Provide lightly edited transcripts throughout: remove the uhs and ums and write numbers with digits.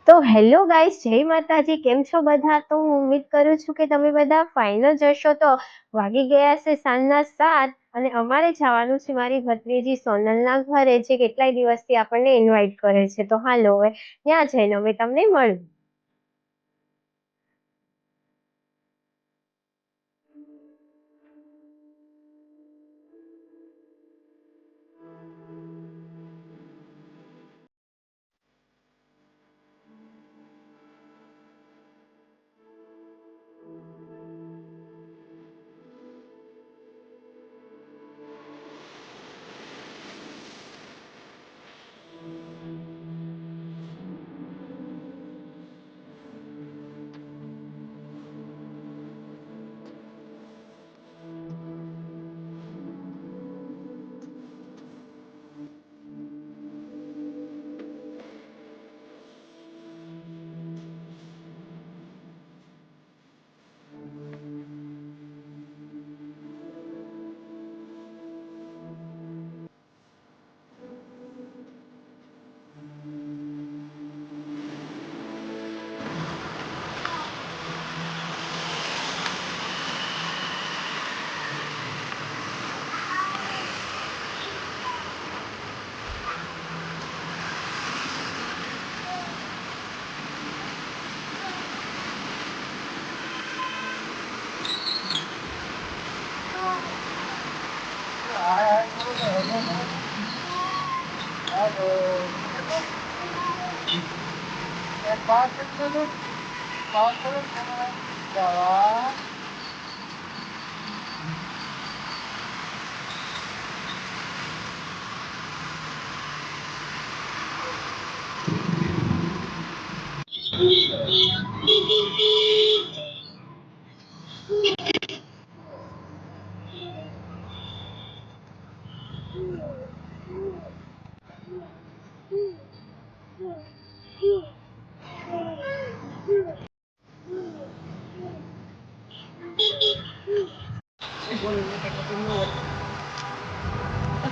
તો hello guys, જય માતાજી. કેમ છો બધા? તો હું ઉમ્મીદ કરું છું કે તમે બધા ફાઇન જ હશો. તો વાગી ગયા છે સાંજના 7 અને અમારે જવાનું છે મારી ભત્રીજી સોનલના ઘરે, જે કેટલાય દિવસથી આપણને ઇન્વાઇટ કરે છે. તો હાલો, હવે ત્યાં જઈને અમે તમને મળું.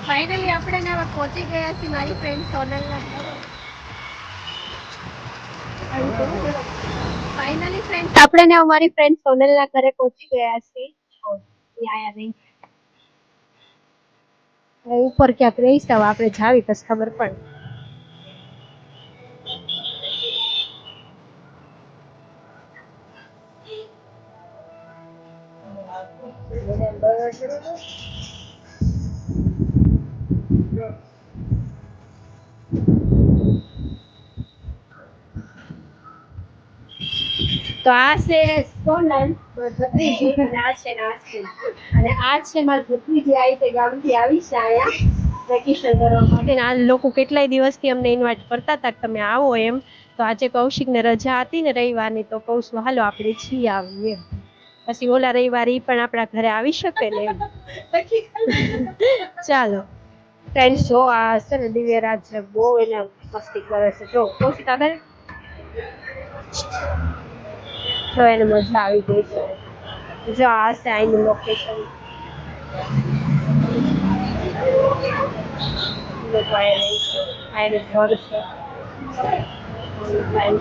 ફાઇનલી આપણે હવે પહોંચી ગયા છીએ મારી ફ્રેન્ડ સોનલના ઘરે. ફાઇનલી ફ્રેન્ડ આપણે અમારી ફ્રેન્ડ સોનલના ઘરે પહોંચી ગયા છીએ. ઉપર ક્યાંક રહીશ, હવે આપણે જાવી પછી ખબર પડે. તો આ છે સોનલ ભત્રીજી, અને આ છે મારી ભત્રીજી. આવી તે ગામથી આવી છે અહીંયા વેકેશન કરવા માટે. આ લોકો કેટલાય દિવસથી અમને ઇન્વાઇટ કરતા હતા કે તમે આવો એમ. તો આજે કૌશિકને રજા હતી ને રવિવારની, તો કહું છું હાલો આપણે છીએ આવીએ એમ. પછી ઓલા રવિવારે ઈ પણ આપણા ઘરે આવી શકે ને એમ. ચાલો ફ્રેન્ડ્સ, જો આ છે ને દિવ્યરાજ બહુ એને મસ્તી કરે છે. જો કૌશિક આગળ, તો એને મજા આવી ગઈ છે. જો આ છે અહીંનું લોકેશન. ઘર છે,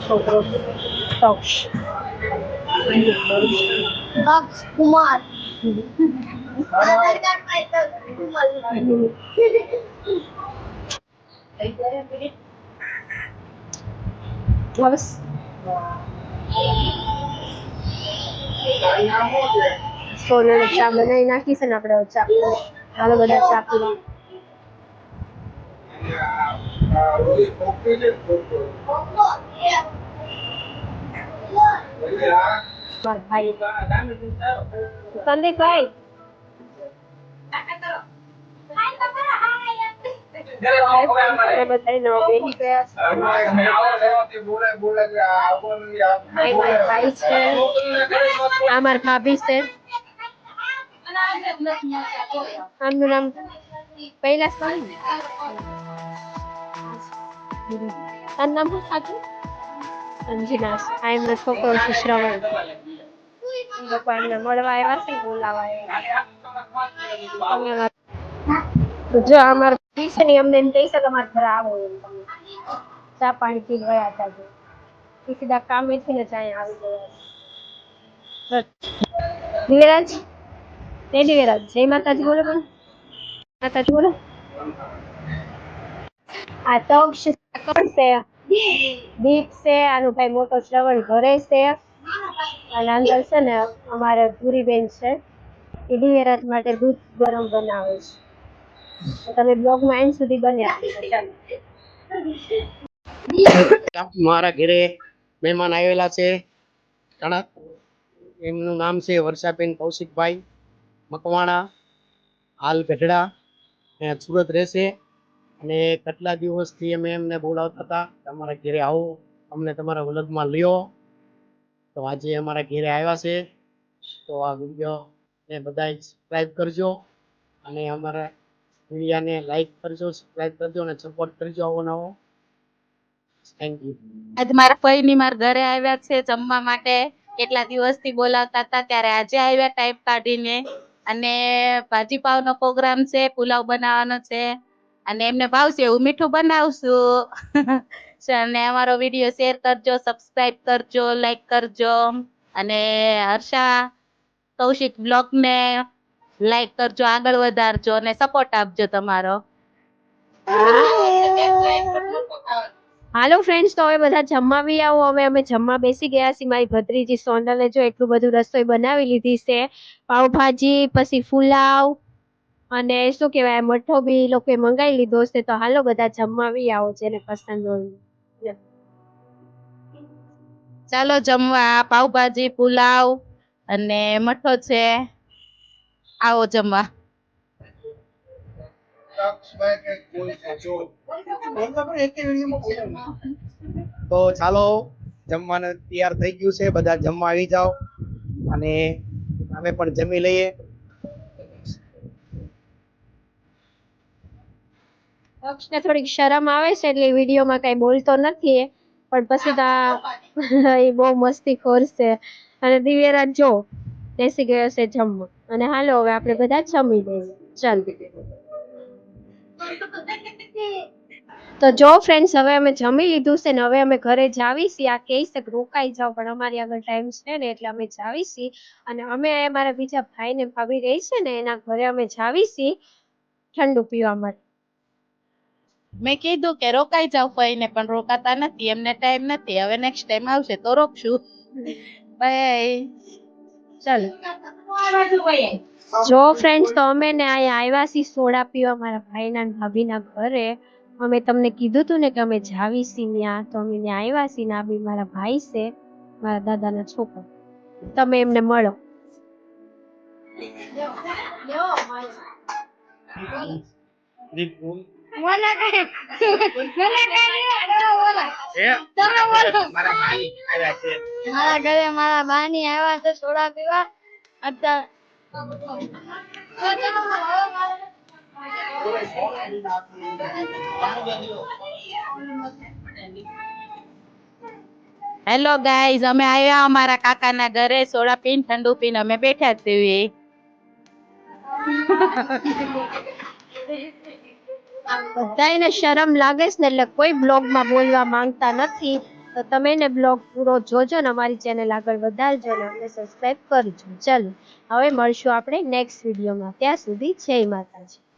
છોકરો કુમાર બસ સોનલ ચા બનાવી નાખી છે ને આપણે ચા પીવું. હાલો બધા ચા પીવા. સંદીપભાઈ અમાર ભાભી છે. આમનું નામ પહેલા નામ શું સાચું? અંજના. આ એમનો છોકરો છે શ્રવણ. મળવા આવ્યા છે, બોલાવા આવ્યા. જો અમારા ભાભી છે ને, અમને એમ કહે છે કે અમારા ઘરે આવો એમ. તમે ચા પાણી પી ગયા હતા. એ સીધા કામેથી ને જ અહીંયા આવી ગયા. દિવ્યરાજ, દિવ્યરાજ, જય માતાજી બોલો પણ. માતાજી બોલો. આ તક્ષ કોણ છે? દીપ છે. આનું ભાઈ મોટો શ્રવણ ઘરે છે. અને અંદર છે ને અમારે પૂરીબેન છે, એ દિવ્યરાજ માટે દૂધ ગરમ બનાવે છે. તમે બ્લોગમાં એન્ડ સુધી બન્યા ચાલો. મારા ઘરે મહેમાન આવેલા છે ઘણા. એમનું નામ છે વર્ષાબેન કૌશિકભાઈ મકવાણા, હાલ ગઢડા, સુરત રહેશે. અને કેટલા દિવસથી અમે એમને બોલાવતા હતા તમારા ઘરે આવો, અમને તમારા વ્લોગમાં લ્યો. તો આજે અમારા ઘરે આવ્યા છે. તો આ વિડીયો ને બધા સબસ્ક્રાઈબ કરજો અને અમારા વિડીયાને લાઈક કરજો, સબસ્ક્રાઈબ કરજો અને સપોર્ટ કરજો આવો નવો. Thank you. આજ મારા ફઈની મારા ઘરે આવ્યા છે જમવા માટે. કેટલા દિવસથી બોલાવતા હતા ત્યારે આજે આવ્યા ટાઈમ કાઢીને. અને ભાજી પાવનો પ્રોગ્રામ છે, પુલાવ બનાવવાનો છે અને એમને ભાવશે એવું મીઠું બનાવશું. અને અમારો વિડીયો શેર કરજો, સબસ્ક્રાઈબ કરજો, લાઈક કરજો અને હર્ષા કૌશિક બ્લોગને લાઈક કરજો, આગળ વધારજો અને સપોર્ટ આપજો તમારો. હાલો ફ્રેન્ડ્સ, તો હવે બધા જમવા બી આવો. હવે અમે જમવા બેસી ગયા છીએ. મારી ભત્રીજી સોનલે જો એટલું બધું રસોઈ બનાવી લીધી છે, પાવભાજી, પછી પુલાવ અને શું કહેવાય મઠો બી લોકોએ મંગાવી લીધો છે. તો હાલો બધા જમવા બી આવો, જેને પસંદ હોય. ચાલો જમવા. પાવભાજી, પુલાવ અને મઠો છે, આવો જમવા. તો ચાલો, જમવાનું તૈયાર થઈ ગયું છે, બધા જમવા આવી જાઓ અને અમે પણ જમી લઈએ. અક્ષને થોડીક શરમ આવે છે એટલે વિડીયોમાં કઈ બોલતો નથી, પણ પછી તો એ બહુ મસ્તીખોર છે. અને દિવ્યરાજ જો બેસી ગયો છે જમવા. અને હાલો હવે આપણે બધા જમી લઈએ. ચાલ. તો જો ફ્રેન્ડ્સ, હવે અમે જમી લીધું છે ને હવે અમે ઘરે જાવી છીએ. આ કહે છે કે રોકાઈ જાઓ, પણ અમારી આગળ ટાઈમ છે ને એટલે અમે જાવી છીએ. અને અમે મારા બીજા ભાઈ ને ભાભી રહી છે ને એના ઘરે અમે જાવી છીએ ઠંડુ પીવા માટે. મેં કીધું કે રોકાઈ જાવ ફઈને, પણ રોકાતા નથી, એમને ટાઈમ નથી. હવે નેક્સ્ટ ટાઈમ આવશે તો રોકશું. બાય. ચાલો. જો ફ્રેન્ડ્સ, તો અમે ને અહીંયા આવ્યા છીએ સોડા પીવા મારા ભાઈના ભાભીના ઘરે. અમે તમને કીધું હતું ને કે અમે જાવી છીએ ત્યાં, તો અમે ત્યાં આવ્યા છીએ. ને આ બી મારા ભાઈ છે, મારા દાદાના છોકરા. તમે એમને મળો. મારા ઘરે મારા બાની આવ્યા છે સોડા પીવા. અત્યારે હેલો ગાઈઝ, અમે આવ્યા અમારા કાકાના ઘરે સોડા પીને ઠંડુ પીને અમે બેઠા છીએ. બધાને શરમ લાગે છે ને એટલે કોઈ બ્લોગમાં બોલવા માંગતા નથી. તો તમે ને બ્લોગ પૂરો જોજો ને અમારી ચેનલ આગળ વધારજો ને અમને સબસ્ક્રાઈબ કરજો. ચલો હવે મળશું આપણે નેક્સ્ટ વિડીયોમાં. ત્યાં સુધી જય માતાજી.